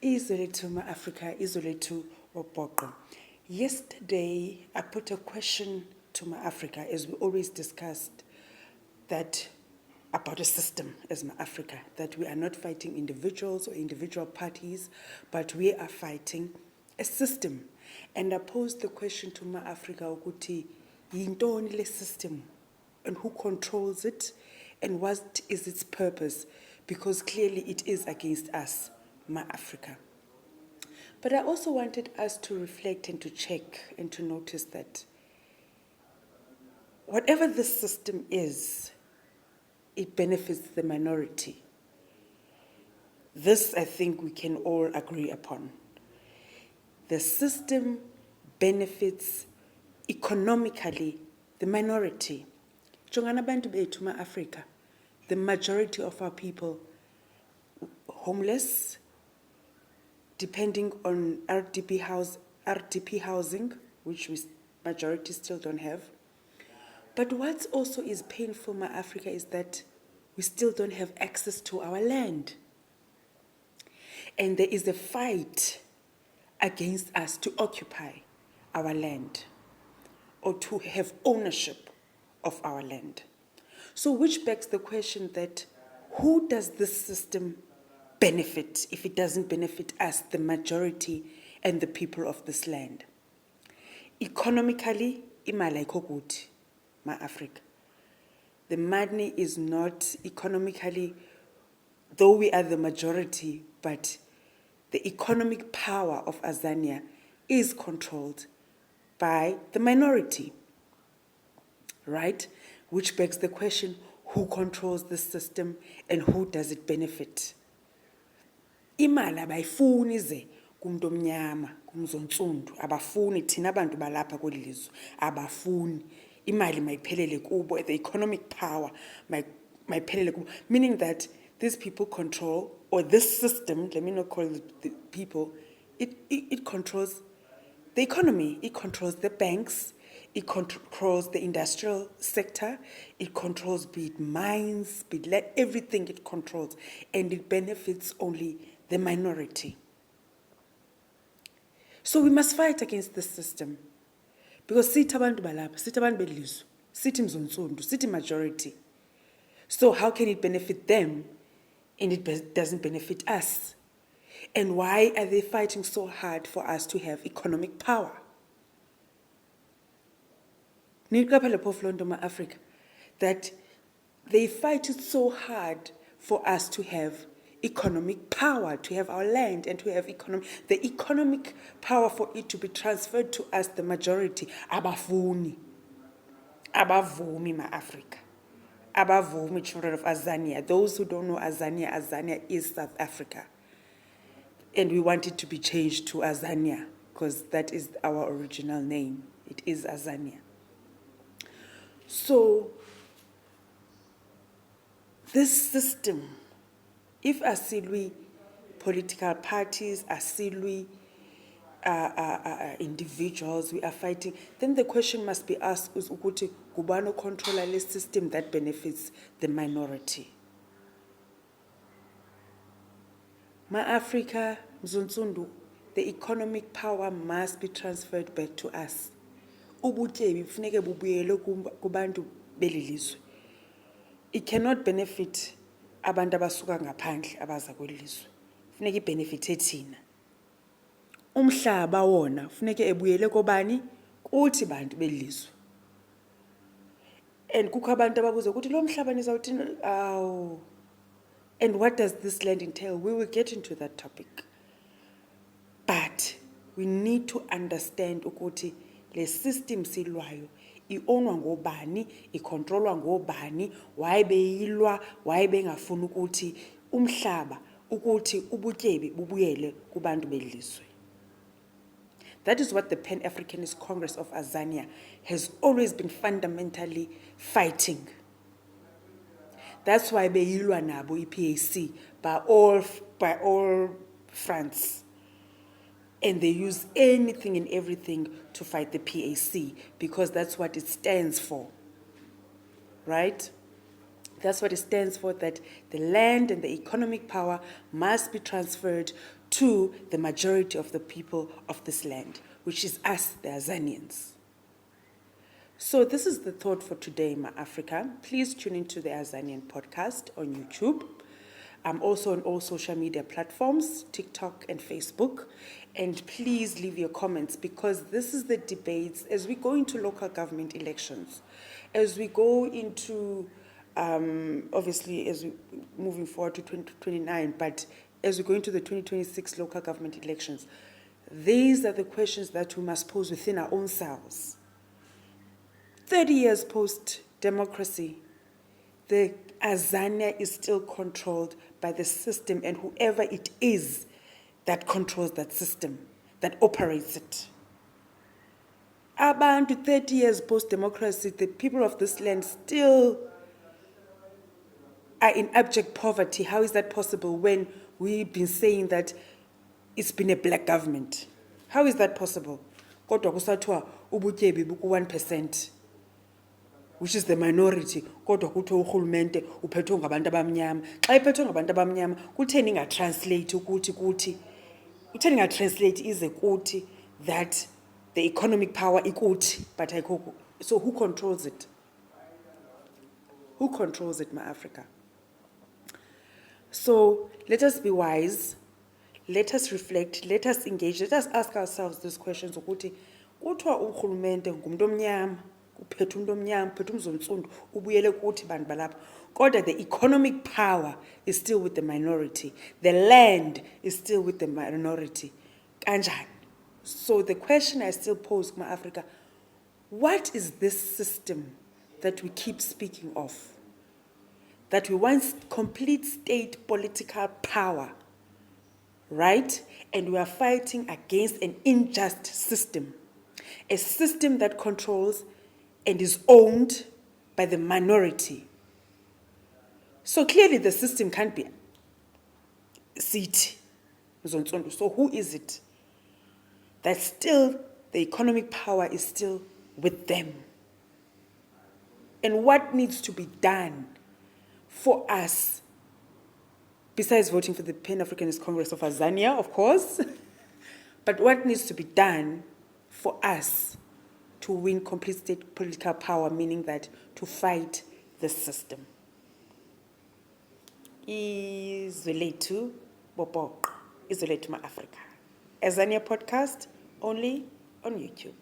Izwelethu Africa, Izwelethu Opoqo. Yesterday, I put a question to Africa, as we always discussed, that about a system as Africa, that we are not fighting individuals or individual parties, but we are fighting a system. And I posed the question to Africa, ukuthi yintoni le system, and who controls it, and what is its purpose? Because clearly it is against us, Africa. But I also wanted us to reflect and to check and to notice that whatever this system is, it benefits the minority. This, I think, we can all agree upon. The system benefits economically the minority. Jongana bantu bethu Africa, the majority of our people homeless, depending on RDP housing, which we majority still don't have. But what also is painful for Africa is that we still don't have access to our land. And there is a fight against us to occupy our land or to have ownership of our land. So which begs the question that who does this system benefit if it doesn't benefit us, the majority and the people of this land? Economically, imali ayikho good, Africa. The money is not economically, though we are the majority, but the economic power of Azania is controlled by the minority, right? Which begs the question, who controls this system and who does it benefit? Imali abayifuni ze kumuntu omnyama, kumzonsundu, abafuni thina abantu balapha kweli lizwe, abafuni. Imali mayiphelele kubo, the economic power mayiphelele kubo, meaning that these people control, or this system, let me not call it the people, it controls the economy, it controls the banks, it controls the industrial sector, it controls, be it mines, be it everything it controls, and it benefits only the minority. So we must fight against this system. Because sithi abantu balapha, sithi abantu belizwe, sithi mzonsundu, sithi majority. So how can it benefit them and it doesn't benefit us? And why are they fighting so hard for us to have economic power? Niqaphele phofu lonto Africa, that they fight it so hard for us to have economic power, to have our land and to have the economic power for it to be transferred to us, the majority. Abafuni. Abavumi Africa. Abavumi, children of Azania. Those who don't know Azania, Azania is South Africa. And we want it to be changed to Azania because that is our original name. It is Azania. So, this system, if asilwi political parties, asilwi individuals, we are fighting, then the question must be asked, is ukuthi gubano controller le system that benefits the minority. Africa, Mzunzundu, the economic power must be transferred back to us. Ubutyebi kufuneke bubuyele kubantu belilizwe. It cannot benefit abantu abasuka ngaphandle abaza kwelizwe. Kufuneka ibenefit thina. Umhlaba wona kufuneka ebuyele kobani kuthi bantu belizwe. And kukho abantu ababuza ukuthi lo mhlaba nizawuthini? Aw. And what does this land entail? We will get into that topic. But we need to understand ukuthi le system silwayo ionwa ngobani, icontrolwa ngobani, why beyilwa, why bengafuni ukuthi umhlaba ukuthi ubutyebi bubuyele kubantu belizwe. That is what the Pan-Africanist Congress of Azania has always been fundamentally fighting. That's why beyilwa nabo iPAC by all fronts. And they use anything and everything to fight the PAC because that's what it stands for. Right? That's what it stands for, that the land and the economic power must be transferred to the majority of the people of this land, which is us, the Azanians. So this is the thought for today, my Africa. Please tune into the Azanian podcast on YouTube. I'm also on all social media platforms, TikTok and Facebook. And please leave your comments, because this is the debates as we go into local government elections, as we go into, obviously, as we moving forward to 2029, but as we go into the 2026 local government elections. These are the questions that we must pose within our own selves. 30 years post-democracy, the Azania is still controlled by the system and whoever it is that controls that system, that operates it. Abantu 30 years post-democracy, the people of this land still are in abject poverty. How is that possible when we've been saying that it's been a black government? How is that possible? Kodwa kusathiwa ubutyebi buku 1%. Which is the minority, kodwa kuthiwa urhulumente uphethwe ngabantu abamnyama. Xa iphethwe ngabantu abamnyama, kutheni ingatranslate kuthi kutheni ingatranslate ize kuthi that the economic power ikuthi, but ayikho. So who controls it? Who controls it, my Africa? So let us be wise, let us reflect, let us engage, let us ask ourselves these questions ukuthi kuthiwa urhulumente ngumuntu omnyama, uphethe umuntu omnyama, uphethe umzontsundu, ubuyele kuthi bantu balapha. Kodwa the economic power is still with the minority. The land is still with the minority. Kanjani? So the question I still pose, my Africa, what is this system that we keep speaking of? That we want complete state political power, right? And we are fighting against an unjust system. A system that controls and is owned by the minority. So clearly the system can't be city. So who is it? That still the economic power is still with them. And what needs to be done for us, besides voting for the Pan-Africanist Congress of Azania, of course, but what needs to be done for us to win complete state political power, meaning that to fight the system? Izwelethu, Izwelethu, my Africa. Azania podcast, only on YouTube.